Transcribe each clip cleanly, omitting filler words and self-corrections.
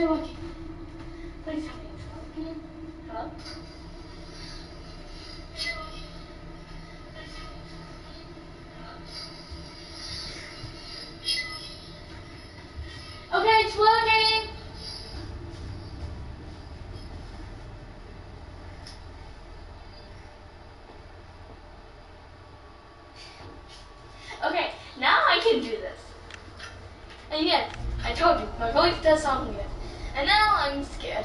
it working? Please tell me it's working. Hello? Okay, it's working! Okay, now I can do this. And yes, I told you, my voice does sound weird. And now I'm scared.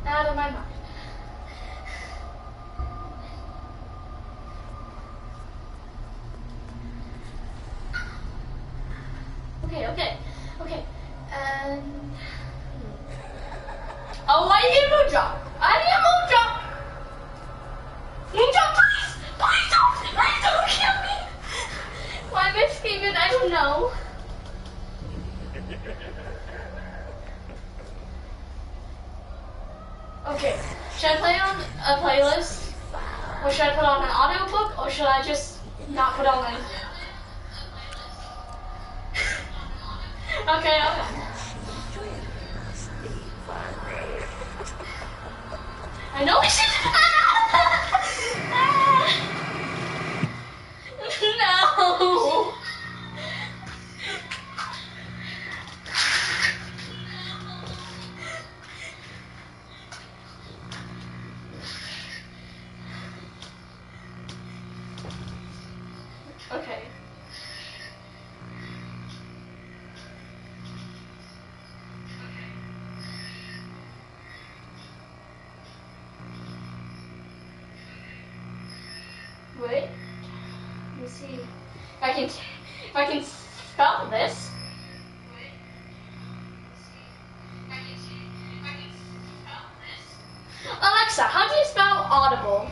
Out of my mind. Okay. And... Oh, I need a job. Moonjob, please don't kill me. Why am I screaming? I don't know. Okay, should I play on a playlist? Or should I put on an audiobook? Or should I just not put on anything? Okay. I know we should. No. Okay. Wait. Let me see if I can spell this. Alexa, how do you spell audible?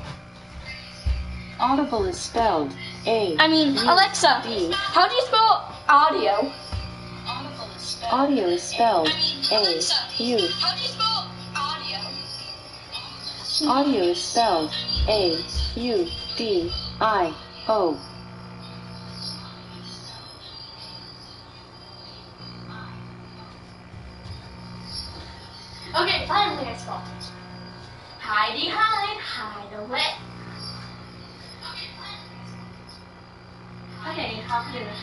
Audible is spelled A. Alexa, how do you spell audio? Audio is spelled A. U. How do you spell audio? Audio is spelled A. U. D. I. O. Okay, finally I spelled it. Hide away. Okay, how to do it.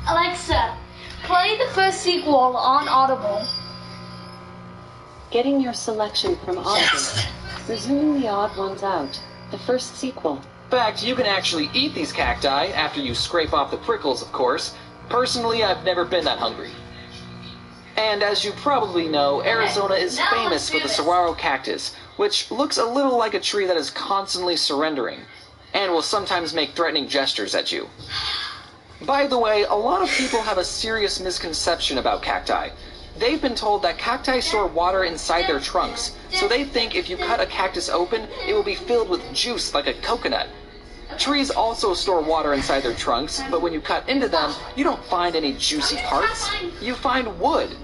Alexa, play the first sequel on Audible. Getting your selection from Audible. Resuming the odd ones out. The first sequel. In fact, you can actually eat these cacti after you scrape off the prickles, of course. Personally, I've never been that hungry. And as you probably know, Arizona is famous for the saguaro cactus, which looks a little like a tree that is constantly surrendering, and will sometimes make threatening gestures at you. By the way, a lot of people have a serious misconception about cacti. They've been told that cacti store water inside their trunks, so they think if you cut a cactus open, it will be filled with juice like a coconut. Trees also store water inside their trunks, but when you cut into them, you don't find any juicy parts. You find wood.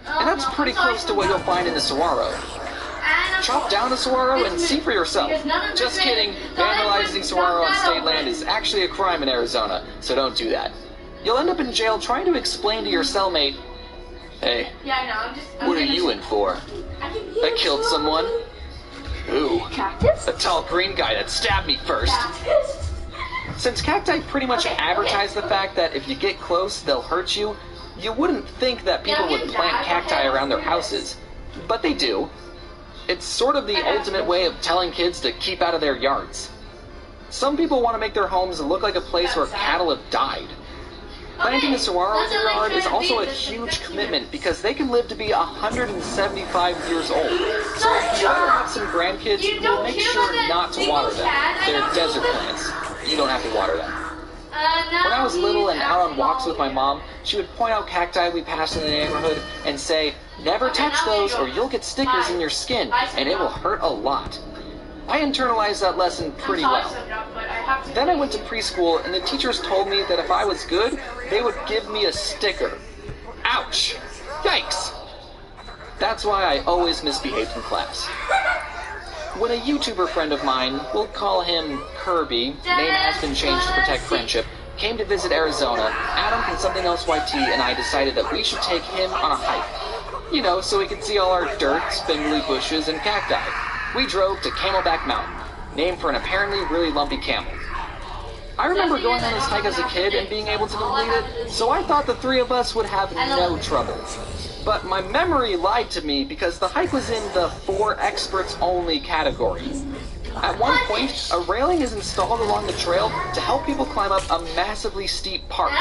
And that's pretty close to what you'll find in the saguaro. Chop down a saguaro and see for yourself. Just kidding, vandalizing saguaro on state land is actually a crime in Arizona, so don't do that. You'll end up in jail trying to explain to your cellmate, "Hey, what are you in for? I killed someone." "Who?" Cactus? "A tall green guy that stabbed me first." Cactus? Since cacti pretty much advertise the fact that if you get close, they'll hurt you, you wouldn't think that people would plant cacti around their houses. But they do. It's sort of the ultimate way of telling kids to keep out of their yards. Some people want to make their homes look like a place where cattle have died. Planting a saguaro in your yard is also a huge commitment because they can live to be 175 years old. So if you ever have some grandkids, you'll make sure not to water them. They're desert plants. You don't have to water them. When I was little and out on walks with my mom, she would point out cacti we passed in the neighborhood and say, "Never touch those or you'll get stickers in your skin, and it will hurt a lot." I internalized that lesson pretty well. Then I went to preschool, and the teachers told me that if I was good, they would give me a sticker. Ouch! Yikes! That's why I always misbehaved in class. When a YouTuber friend of mine, we'll call him Kirby, name has been changed to protect friendship, came to visit Arizona, Adam from Something Else YT and I decided that we should take him on a hike. You know, so we could see all our dirt, spindly bushes, and cacti. We drove to Camelback Mountain, named for an apparently really lumpy camel. I remember going on this hike as a kid and being able to complete it, so I thought the three of us would have no trouble. But my memory lied to me because the hike was in the for experts only category. At one point, a railing is installed along the trail to help people climb up a massively steep part.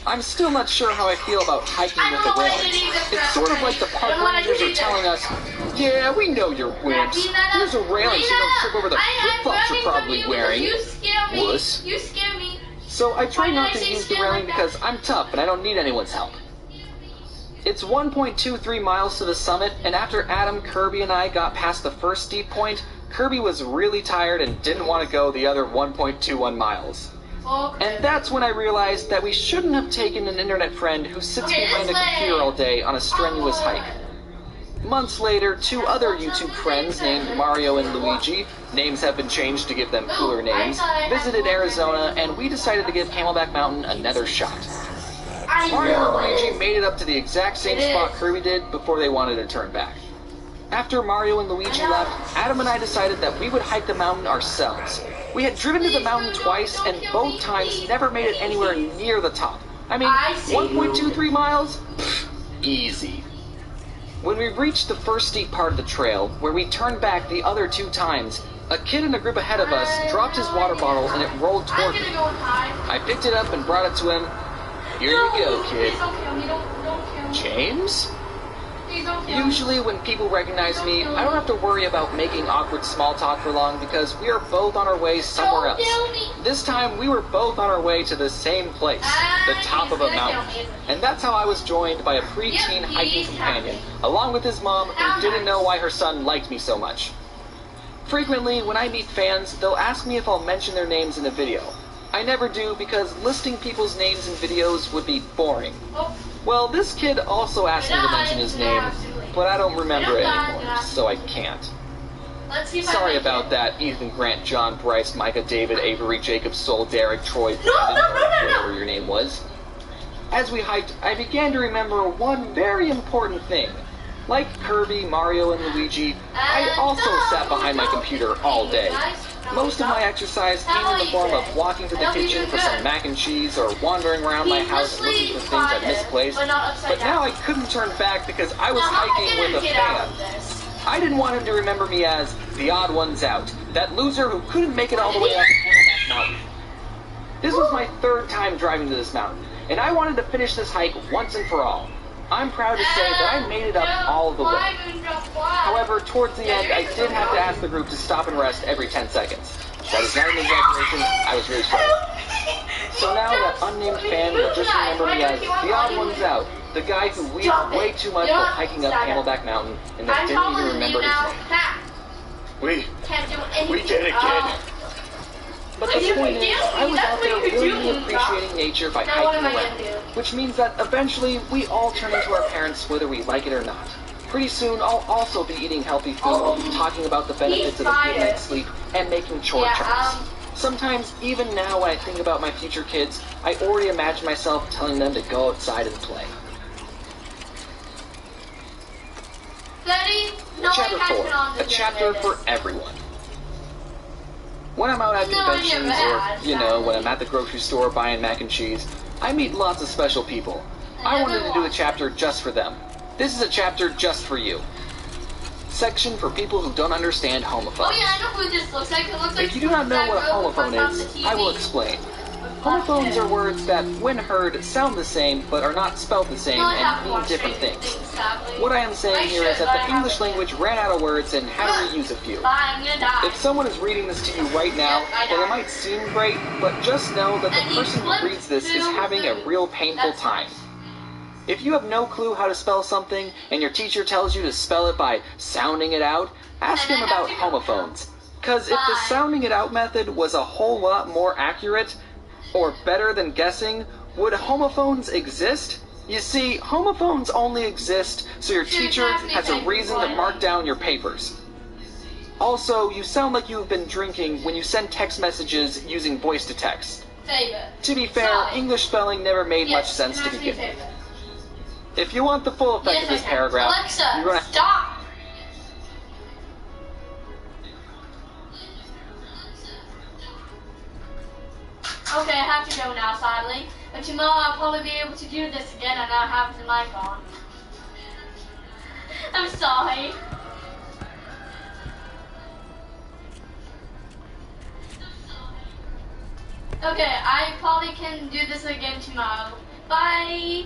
I'm still not sure how I feel about hiking with a railing. It's sort of like the park rangers are telling us, yeah, we know you're wimps. Here's a railing so you don't trip over the flip-flops you're probably wearing. Wuss. You scare me. So I try not to use the railing because I'm tough and I don't need anyone's help. It's 1.23 miles to the summit, and after Adam, Kirby, and I got past the first steep point, Kirby was really tired and didn't want to go the other 1.21 miles. Okay. And that's when I realized that we shouldn't have taken an internet friend who sits behind a computer all day on a strenuous hike. Months later, two other YouTube friends named Mario and Luigi, names have been changed to give them cooler names, visited Arizona, and we decided to give Camelback Mountain another shot. Mario and Luigi made it up to the exact same spot Kirby did before they wanted to turn back. After Mario and Luigi left, Adam and I decided that we would hike the mountain ourselves. We had driven to the mountain twice, and both times never made it anywhere near the top. I mean, 1.23 miles? Pfft, easy. When we reached the first steep part of the trail, where we turned back the other two times, a kid in the group ahead of us dropped his water bottle and it rolled toward me. I picked it up and brought it to him. Here you go, kid. Please don't kill me. Don't kill me. James? Please don't kill me. Usually when people recognize me, I don't have to worry about making awkward small talk for long because we are both on our way somewhere Don't kill else. me. This time we were both on our way to the same place, the top of a mountain. And that's how I was joined by a preteen hiking companion, along with his mom who didn't know why her son liked me so much. Frequently, when I meet fans, they'll ask me if I'll mention their names in a video. I never do because listing people's names in videos would be boring. Oh, Well, this kid also asked me to mention his name, but I don't remember it anymore, so I can't. let's see if I Sorry like about it. that, Ethan, Grant, John, Bryce, Micah, David, Avery, Jacob, Soul, Derek, Troy, No, whatever your name was. As we hiked, I began to remember one very important thing. Like Kirby, Mario, and Luigi, I also sat behind my computer all day. Most of my exercise came in the form of walking to the kitchen for some mac and cheese or wandering around my house looking for things I misplaced. But now I couldn't turn back because I was hiking with a fan. I didn't want him to remember me as the odd ones out, that loser who couldn't make it all the way up Camelback Mountain. This was my third time driving to this mountain, and I wanted to finish this hike once and for all. I'm proud to say that I made it up all the way. However, towards the end, I did have to ask the group to stop and rest every 10 seconds. That is not an exaggeration, I was really sorry. So now that unnamed fan will just remember me as the odd ones out, the guy who weaved way too much while hiking up Camelback Mountain and that didn't even remember his name. We did it, kid. But the point is, I was out there really appreciating nature by hiking around, which means that eventually we all turn into our parents whether we like it or not. Pretty soon, I'll also be eating healthy food, talking about the benefits of a good night's sleep, and making chore charts. Sometimes, even now when I think about my future kids, I already imagine myself telling them to go outside and play. Chapter 4, a chapter for everyone. When I'm out at conventions or, when I'm at the grocery store buying mac and cheese, I meet lots of special people. I wanted to do a chapter just for them. This is a chapter just for you. Section for people who don't understand homophones. Oh yeah, I know who this looks like. It looks like If you do not know what a homophone is, I will explain. Homophones are words that, when heard, sound the same, but are not spelled the same and mean different things. What I am saying here is that the English language ran out of words and had to reuse a few. If someone is reading this to you right now, then it might seem great, but just know that the person who reads this is having a real painful time. If you have no clue how to spell something, and your teacher tells you to spell it by sounding it out, ask him about homophones. Because if the sounding it out method was a whole lot more accurate, or better than guessing, would homophones exist? You see, homophones only exist so your teacher has a reason to mark down your papers. Also, you sound like you have been drinking when you send text messages using voice to text. Favor. To be fair, Sorry. English spelling never made much Yes, sense it to has begin be with. favor. If you want the full effect Yes, of this I can. paragraph, Alexa, you're gonna stop! Okay, I have to go now, sadly. But tomorrow I'll probably be able to do this again and not have the mic on. I'm sorry. Okay, I probably can do this again tomorrow. Bye!